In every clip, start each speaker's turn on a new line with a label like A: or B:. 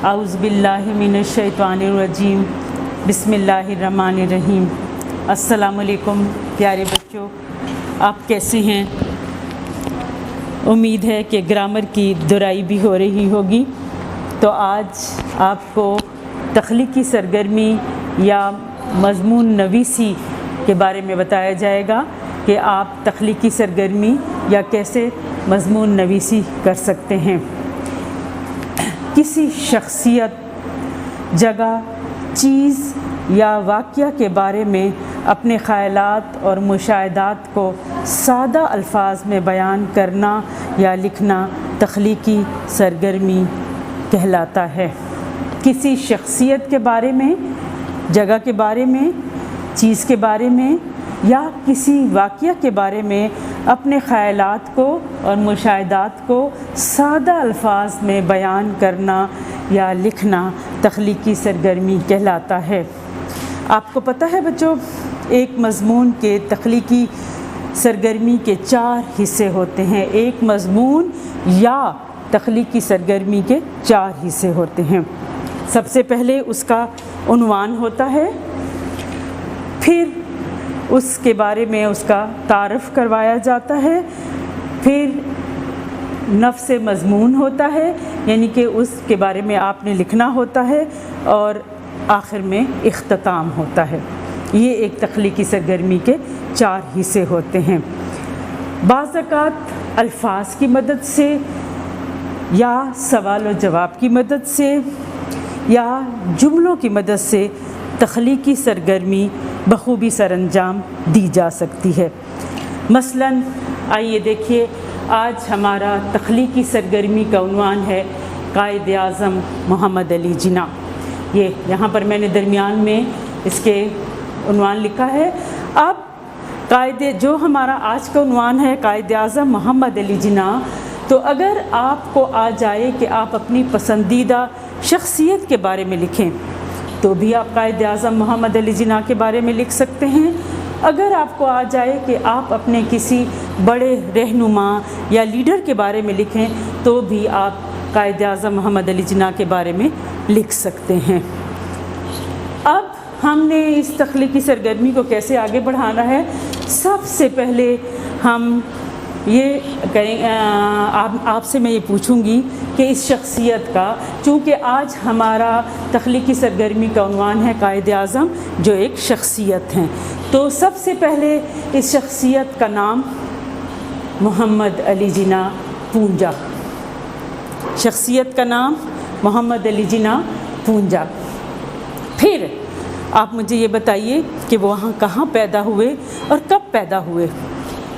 A: اعوذ باللہ من الشیطان الرجیم بسم اللہ الرحمن الرحیم۔ السلام علیکم پیارے بچوں، آپ کیسے ہیں؟ امید ہے کہ گرامر کی دہرائی بھی ہو رہی ہوگی۔ تو آج آپ کو تخلیقی سرگرمی یا مضمون نویسی کے بارے میں بتایا جائے گا کہ آپ تخلیقی سرگرمی یا کیسے مضمون نویسی کر سکتے ہیں۔ کسی شخصیت، جگہ، چیز یا واقعہ کے بارے میں اپنے خیالات اور مشاہدات کو سادہ الفاظ میں بیان کرنا یا لکھنا تخلیقی سرگرمی کہلاتا ہے۔ کسی شخصیت کے بارے میں، جگہ کے بارے میں، چیز کے بارے میں یا کسی واقعہ کے بارے میں اپنے خیالات کو اور مشاہدات کو سادہ الفاظ میں بیان کرنا یا لکھنا تخلیقی سرگرمی کہلاتا ہے۔ آپ کو پتہ ہے بچوں، ایک مضمون کے تخلیقی سرگرمی کے 4 حصے ہوتے ہیں۔ ایک مضمون یا تخلیقی سرگرمی کے 4 حصے ہوتے ہیں۔ سب سے پہلے اس کا عنوان ہوتا ہے، پھر اس کے بارے میں اس کا تعارف کروایا جاتا ہے، پھر نفس مضمون ہوتا ہے یعنی کہ اس کے بارے میں آپ نے لکھنا ہوتا ہے، اور آخر میں اختتام ہوتا ہے۔ یہ ایک تخلیقی سرگرمی کے 4 حصے ہوتے ہیں۔ بعض اوقات الفاظ کی مدد سے یا سوال و جواب کی مدد سے یا جملوں کی مدد سے تخلیقی سرگرمی بخوبی سر انجام دی جا سکتی ہے۔ مثلاً آئیے دیکھیے، آج ہمارا تخلیقی سرگرمی کا عنوان ہے قائد اعظم محمد علی جناح۔ یہ یہاں پر میں نے درمیان میں اس کے عنوان لکھا ہے۔ اب جو ہمارا آج کا عنوان ہے قائد اعظم محمد علی جناح، تو اگر آپ کو آ جائے کہ آپ اپنی پسندیدہ شخصیت کے بارے میں لکھیں تو بھی آپ قائد اعظم محمد علی جناح کے بارے میں لکھ سکتے ہیں۔ اگر آپ کو آ جائے کہ آپ اپنے کسی بڑے رہنما یا لیڈر کے بارے میں لکھیں تو بھی آپ قائد اعظم محمد علی جناح کے بارے میں لکھ سکتے ہیں۔ اب ہم نے اس تخلیقی سرگرمی کو کیسے آگے بڑھانا ہے؟ سب سے پہلے ہم یہ کریں، آپ سے میں یہ پوچھوں گی کہ اس شخصیت کا، چونکہ آج ہمارا تخلیقی سرگرمی کا عنوان ہے قائد اعظم جو ایک شخصیت ہیں، تو سب سے پہلے اس شخصیت کا نام محمد علی جناح پونجا۔ شخصیت کا نام محمد علی جناح پونجا۔ پھر آپ مجھے یہ بتائیے کہ وہ وہاں کہاں پیدا ہوئے اور کب پیدا ہوئے؟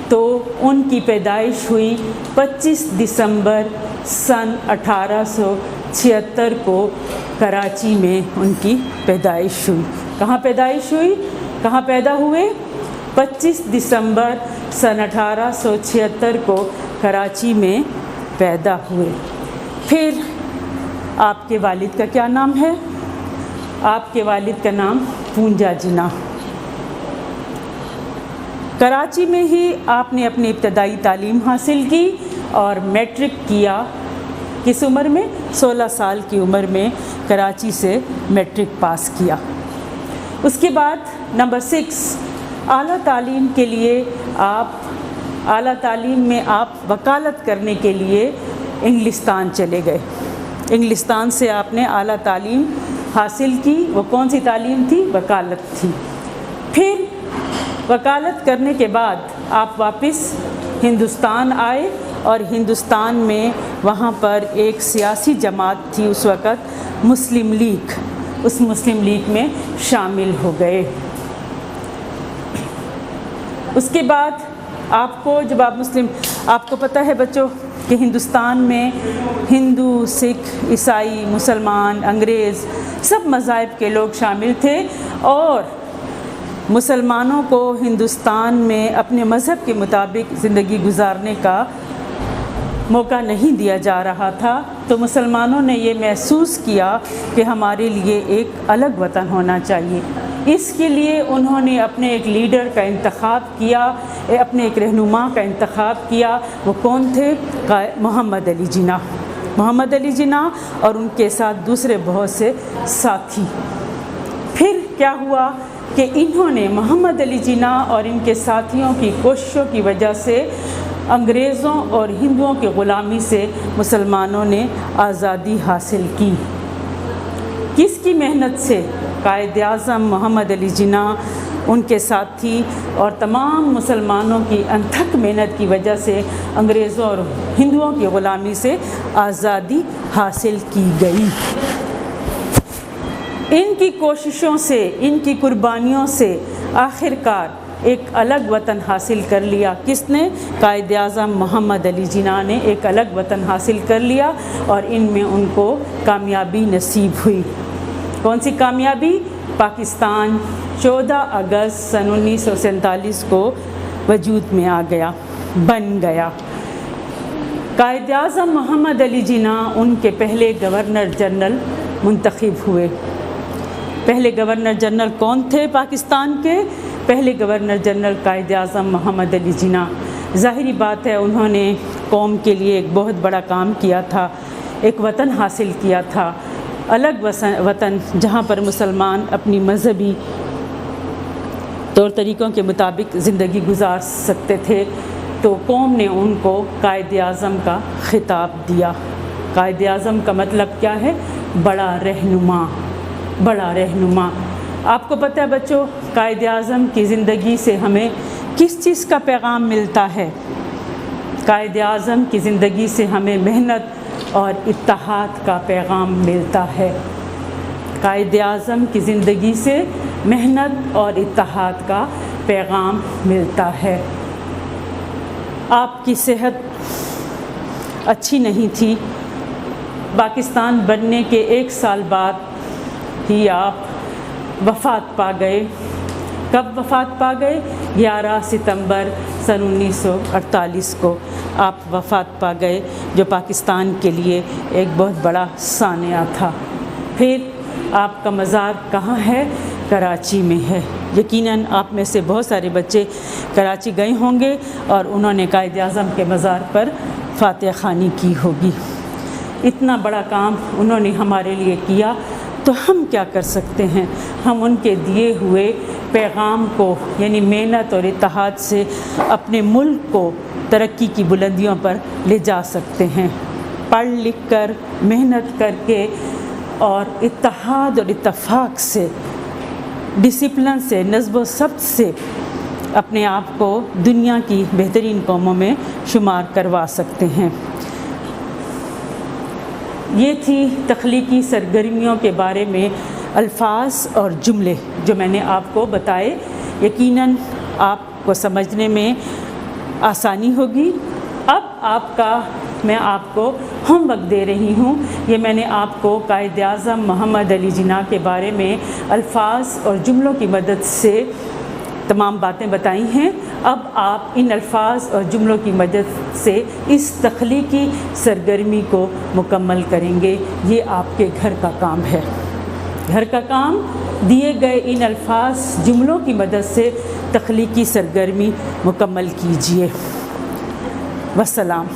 A: تو ان کی پیدائش ہوئی 25 دسمبر سن 1876 کو کراچی میں ان کی پیدائش ہوئی۔ کہاں پیدائش ہوئی؟ کہاں پیدا ہوئے؟ 25 دسمبر سن 1876 کو کراچی میں پیدا ہوئے۔ پھر آپ کے والد کا کیا نام ہے؟ آپ کے والد کا نام پونجا جناح۔ کراچی میں ہی آپ نے اپنی ابتدائی تعلیم حاصل کی اور میٹرک کیا۔ کس عمر میں؟ 16 سال کی عمر میں کراچی سے میٹرک پاس کیا۔ اس کے بعد نمبر 6، اعلیٰ تعلیم کے لیے اعلیٰ تعلیم میں آپ وکالت کرنے کے لیے انگلستان چلے گئے۔ انگلستان سے آپ نے اعلیٰ تعلیم حاصل کی۔ وہ کون سی تعلیم تھی؟ وکالت تھی۔ پھر وکالت کرنے کے بعد آپ واپس ہندوستان آئے اور ہندوستان میں وہاں پر ایک سیاسی جماعت تھی اس وقت، مسلم لیگ، اس مسلم لیگ میں شامل ہو گئے۔ اس کے بعد آپ کو جب آپ کو پتہ ہے بچوں کہ ہندوستان میں ہندو، سکھ، عیسائی، مسلمان، انگریز سب مذاہب کے لوگ شامل تھے، اور مسلمانوں کو ہندوستان میں اپنے مذہب کے مطابق زندگی گزارنے کا موقع نہیں دیا جا رہا تھا۔ تو مسلمانوں نے یہ محسوس کیا کہ ہمارے لیے ایک الگ وطن ہونا چاہیے۔ اس کے لیے انہوں نے اپنے ایک لیڈر کا انتخاب کیا، اپنے ایک رہنما کا انتخاب کیا۔ وہ کون تھے؟ محمد علی جناح۔ محمد علی جناح اور ان کے ساتھ دوسرے بہت سے ساتھی۔ پھر کیا ہوا کہ انہوں نے محمد علی جناح اور ان کے ساتھیوں کی کوششوں کی وجہ سے انگریزوں اور ہندوؤں کی غلامی سے مسلمانوں نے آزادی حاصل کی۔ کس کی محنت سے؟ قائد اعظم محمد علی جناح، ان کے ساتھی اور تمام مسلمانوں کی انتھک محنت کی وجہ سے انگریزوں اور ہندوؤں کی غلامی سے آزادی حاصل کی گئی۔ ان کی کوششوں سے، ان کی قربانیوں سے آخر کار ایک الگ وطن حاصل کر لیا۔ کس نے؟ قائد اعظم محمد علی جناح نے ایک الگ وطن حاصل کر لیا اور ان میں ان کو کامیابی نصیب ہوئی۔ کون سی کامیابی؟ پاکستان 14 اگست سن 1947 کو وجود میں آ گیا، بن گیا۔ قائد اعظم محمد علی جناح ان کے پہلے گورنر جنرل منتخب ہوئے۔ پہلے گورنر جنرل کون تھے پاکستان کے؟ پہلے گورنر جنرل قائد اعظم محمد علی جناح۔ ظاہری بات ہے انہوں نے قوم کے لیے ایک بہت بڑا کام کیا تھا، ایک وطن حاصل کیا تھا، الگ وطن جہاں پر مسلمان اپنی مذہبی طور طریقوں کے مطابق زندگی گزار سکتے تھے۔ تو قوم نے ان کو قائد اعظم کا خطاب دیا۔ قائد اعظم کا مطلب کیا ہے؟ بڑا رہنما، بڑا رہنما۔ آپ کو پتہ ہے بچوں، قائد اعظم کی زندگی سے ہمیں کس چیز کا پیغام ملتا ہے؟ قائد اعظم کی زندگی سے ہمیں محنت اور اتحاد کا پیغام ملتا ہے۔ قائد اعظم کی زندگی سے محنت اور اتحاد کا پیغام ملتا ہے۔ آپ کی صحت اچھی نہیں تھی، پاکستان بننے کے 1 سال بعد ہی آپ وفات پا گئے۔ کب وفات پا گئے؟ 11 ستمبر سن 1948 کو آپ وفات پا گئے، جو پاکستان کے لیے ایک بہت بڑا سانحہ تھا۔ پھر آپ کا مزار کہاں ہے؟ کراچی میں ہے۔ یقیناً آپ میں سے بہت سارے بچے کراچی گئے ہوں گے اور انہوں نے قائد اعظم کے مزار پر فاتحہ خوانی کی ہوگی۔ اتنا بڑا کام انہوں نے ہمارے لیے کیا، تو ہم کیا کر سکتے ہیں؟ ہم ان کے دیے ہوئے پیغام کو، یعنی محنت اور اتحاد سے اپنے ملک کو ترقی کی بلندیوں پر لے جا سکتے ہیں۔ پڑھ لکھ کر، محنت کر کے اور اتحاد اور اتفاق سے، ڈسپلن سے، نظم و ضبط سے اپنے آپ کو دنیا کی بہترین قوموں میں شمار کروا سکتے ہیں۔ یہ تھی تخلیقی سرگرمیوں کے بارے میں الفاظ اور جملے جو میں نے آپ کو بتائے۔ یقیناً آپ کو سمجھنے میں آسانی ہوگی۔ اب میں آپ کو ہوم ورک دے رہی ہوں۔ یہ میں نے آپ کو قائد اعظم محمد علی جناح کے بارے میں الفاظ اور جملوں کی مدد سے تمام باتیں بتائی ہیں۔ اب آپ ان الفاظ اور جملوں کی مدد سے اس تخلیقی سرگرمی کو مکمل کریں گے۔ یہ آپ کے گھر کا کام ہے۔ گھر کا کام، دیے گئے ان الفاظ جملوں کی مدد سے تخلیقی سرگرمی مکمل کیجیے۔ والسلام۔